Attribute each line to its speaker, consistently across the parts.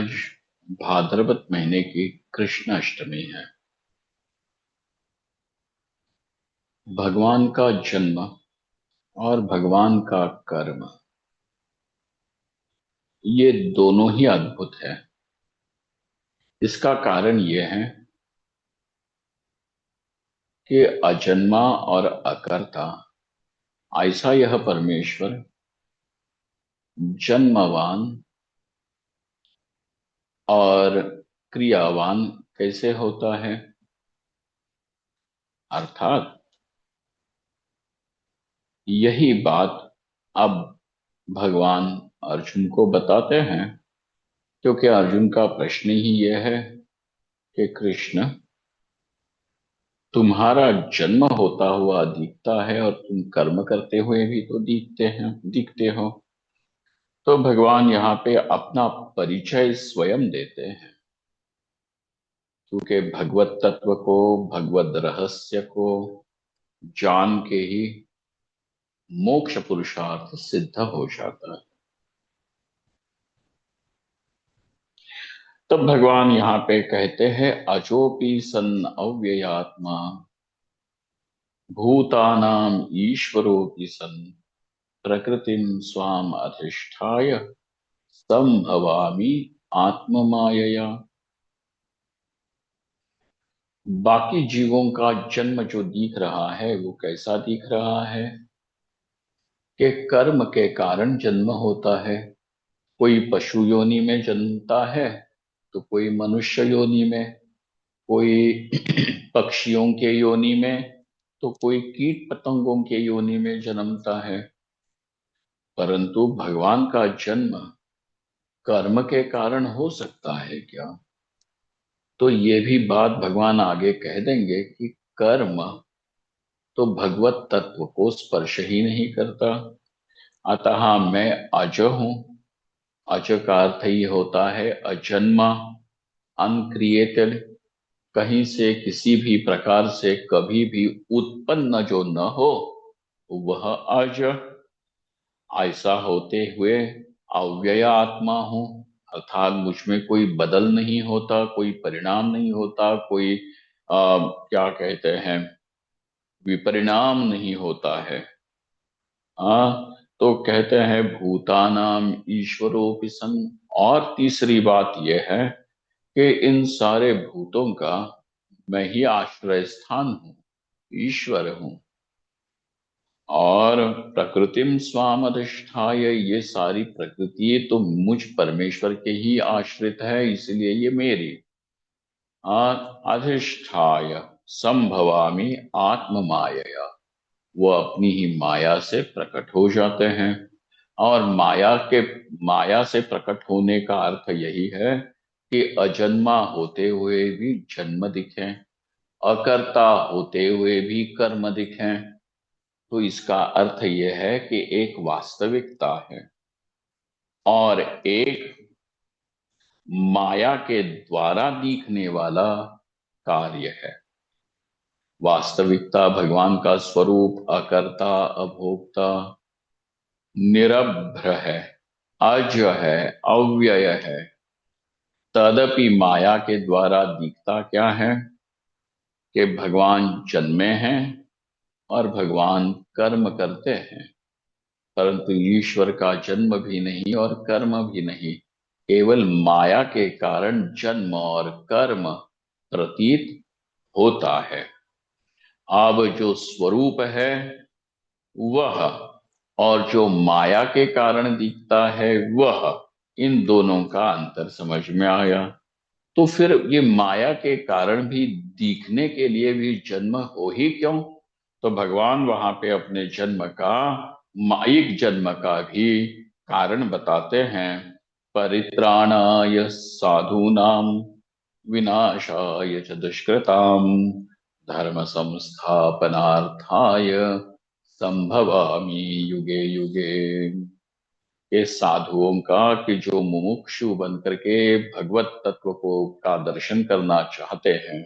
Speaker 1: आज भाद्रपद महीने की कृष्ण अष्टमी है। भगवान का जन्म और भगवान का कर्म, ये दोनों ही अद्भुत है। इसका कारण ये है कि अजन्मा और अकर्ता, ऐसा यह परमेश्वर जन्मवान और क्रियावान कैसे होता है। अर्थात यही बात अब भगवान अर्जुन को बताते हैं, क्योंकि अर्जुन का प्रश्न ही यह है कि कृष्ण, तुम्हारा जन्म होता हुआ दिखता है और तुम कर्म करते हुए भी तो दिखते हो। तो भगवान यहाँ पे अपना परिचय स्वयं देते हैं, क्योंकि भगवत तत्व को, भगवत रहस्य को जान के ही मोक्ष पुरुषार्थ सिद्ध हो जाता है। तब भगवान यहाँ पे कहते हैं, अजोपि सन अव्ययात्मा भूतानाम ईश्वरोपि सन प्रकृतिम स्वाम अधिष्ठाय संभवामि आत्ममायया। बाकी जीवों का जन्म जो दिख रहा है वो कैसा दिख रहा है कि कर्म के कारण जन्म होता है। कोई पशु योनि में जन्मता है, तो कोई मनुष्य योनि में, कोई पक्षियों के योनि में, तो कोई कीट पतंगों के योनि में जन्मता है। परंतु भगवान का जन्म कर्म के कारण हो सकता है क्या? तो ये भी बात भगवान आगे कह देंगे कि कर्म तो भगवत तत्व को स्पर्श ही नहीं करता। अतः मैं अज हूं। अज का अर्थ ही होता है अजन्मा, अनक्रिएटेड, कहीं से किसी भी प्रकार से कभी भी उत्पन्न जो न हो, वह अज। ऐसा होते हुए अव्यय आत्मा हूं, अर्थात मुझ में कोई बदल नहीं होता, कोई परिणाम नहीं होता, कोई क्या कहते हैं, विपरिणाम नहीं होता है। तो कहते हैं भूतानाम ईश्वरोपि सन। और तीसरी बात यह है कि इन सारे भूतों का मैं ही आश्रय स्थान हूँ, ईश्वर हूँ। और प्रकृतिम स्वाम अधिष्ठाय, ये सारी प्रकृति तो मुझ परमेश्वर के ही आश्रित है, इसलिए ये मेरी। और अधिष्ठाय संभवामि आत्म मायया, वो अपनी ही माया से प्रकट हो जाते हैं। और माया से प्रकट होने का अर्थ यही है कि अजन्मा होते हुए भी जन्म दिखे, अकर्ता होते हुए भी कर्म दिखें। तो इसका अर्थ यह है कि एक वास्तविकता है और एक माया के द्वारा दिखने वाला कार्य है। वास्तविकता भगवान का स्वरूप अकर्ता, अभोक्ता, निरभ्र है, अज है, अव्यय है। तदपि माया के द्वारा दिखता क्या है कि भगवान जन्मे हैं और भगवान कर्म करते हैं। परंतु ईश्वर का जन्म भी नहीं और कर्म भी नहीं, केवल माया के कारण जन्म और कर्म प्रतीत होता है। अब जो स्वरूप है वह, और जो माया के कारण दिखता है वह, इन दोनों का अंतर समझ में आया। तो फिर ये माया के कारण भी दिखने के लिए भी जन्म हो ही क्यों? तो भगवान वहां पे अपने जन्म का, माइक जन्म का भी कारण बताते हैं। परित्राणाय साधूनाम विनाशाय च दुष्कृताम धर्म संस्थापनार्थाय संभवामि युगे युगे। ये साधुओं का कि जो मुमुक्षु बन करके भगवत तत्व को का दर्शन करना चाहते हैं,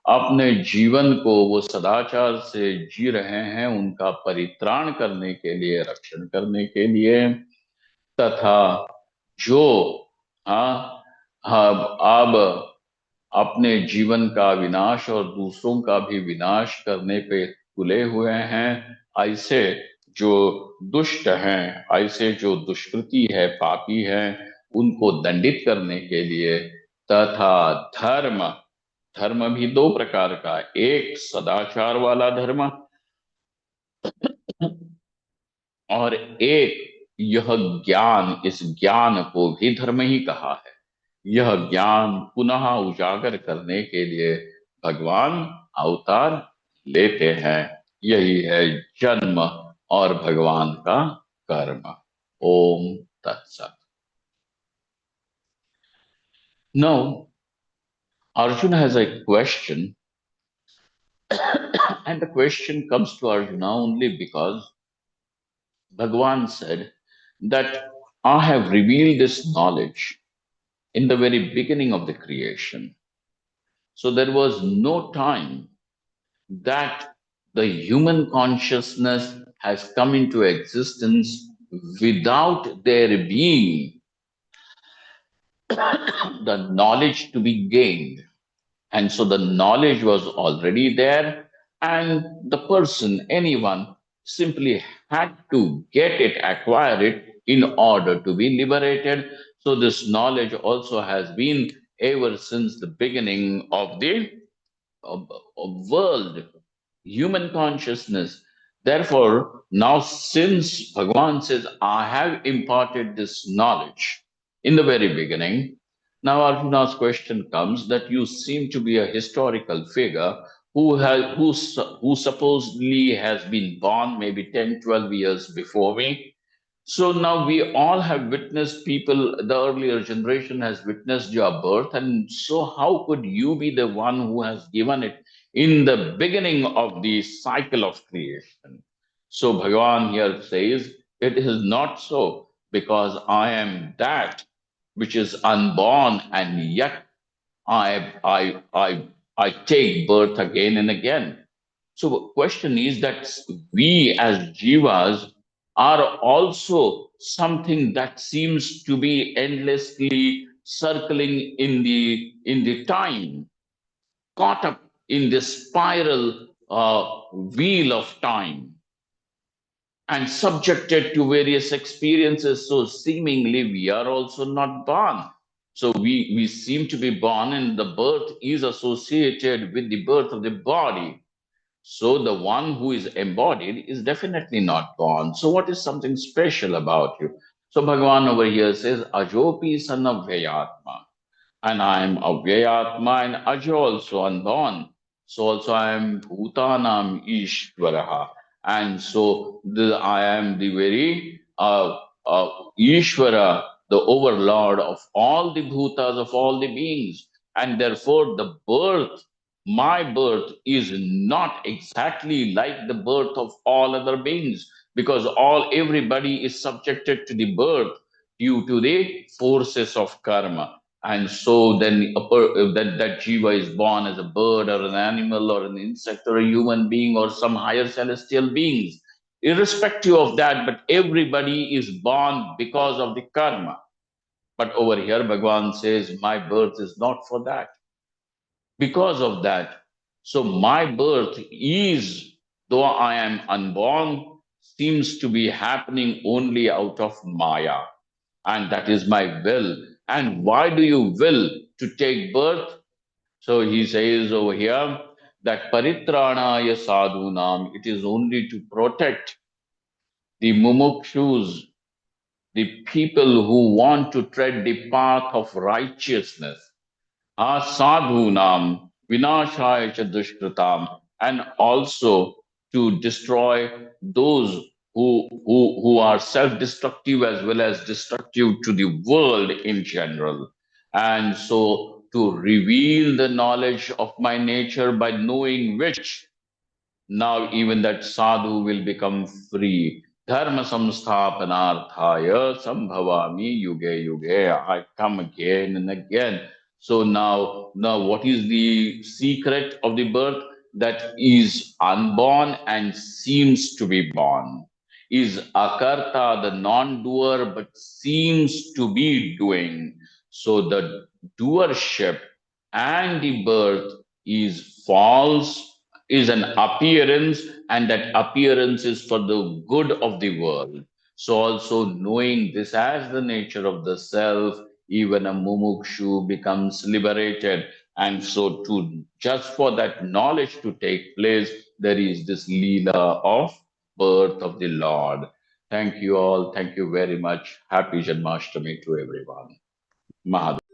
Speaker 1: अपने जीवन को वो सदाचार से जी रहे हैं, उनका परित्राण करने के लिए, रक्षण करने के लिए, तथा जो हाँ अब अपने जीवन का विनाश और दूसरों का भी विनाश करने पे तुले हुए हैं। ऐसे जो दुष्ट हैं, ऐसे जो दुष्कृति है, पापी हैं, उनको दंडित करने के लिए, तथा धर्म, धर्म भी दो प्रकार का, एक सदाचार वाला धर्म और एक यह ज्ञान, इस ज्ञान को भी धर्म ही कहा है। यह ज्ञान पुनः उजागर करने के लिए भगवान अवतार लेते हैं। यही है जन्म और भगवान का कर्म। ओम तत्सत। Now, Arjuna has a question, and the question comes to Arjuna only because Bhagwan said that I have revealed this knowledge in the very beginning of the creation. So there was no time that the human consciousness has come into existence without there being the knowledge to be gained. And so the knowledge was already there, and the person, anyone, simply had to get it, acquire it in order to be liberated. So this knowledge also has been ever since the beginning of the world, human consciousness. Therefore, now since Bhagavan says, I have imparted this knowledge in the very beginning, now Arjuna's question comes that you seem to be a historical figure who supposedly has been born maybe 10, 12 years before me. So now we all have witnessed people, the earlier generation has witnessed your birth. And so, how could you be the one who has given it in the beginning of the cycle of creation? So, Bhagavan here says, it is not so, because I am that which is unborn, and yet I take birth again and again. So the question is that we as jivas are also something that seems to be endlessly circling in the time, caught up in this spiral wheel of time and subjected to various experiences. So seemingly we are also not born. So we seem to be born, and the birth is associated with the birth of the body. So the one who is embodied is definitely not born. So what is something special about you? So Bhagavan over here says, Ajopi son of Vyayatma. And I am Avyayatma and Ajo also unborn. So also I am Bhutanam Ishvaraha. And so I am the very Ishvara, the overlord of all the bhutas, of all the beings. And therefore the birth, my birth, is not exactly like the birth of all other beings, because everybody is subjected to the birth due to the forces of karma. And so then that jiva is born as a bird or an animal or an insect or a human being or some higher celestial beings. Irrespective of that, but everybody is born because of the karma. But over here, Bhagavan says, my birth is not for that. Because of that, so my birth is, though I am unborn, seems to be happening only out of Maya. And that is my will. And why do you will to take birth? So he says over here that paritranaya sadhunam, it is only to protect the mumukshus, the people who want to tread the path of righteousness. Sadhunam vinashaya cha dushkratam, and also to destroy those who are self-destructive as well as destructive to the world in general. And so to reveal the knowledge of my nature, by knowing which now even that sadhu will become free. Dharma samsthapanarthaya sambhavami yuge yuge. I come again and again. So now what is the secret of the birth? That is unborn and seems to be born. Is akarta, the non-doer, but seems to be doing. So the doership and the birth is false, is an appearance, and that appearance is for the good of the world. So also knowing this as the nature of the self, even a mumukshu becomes liberated. And so to just for that knowledge to take place, there is this leela of birth of the Lord. Thank you all. Thank you very much. Happy Janmashtami to everyone. Mahadeva.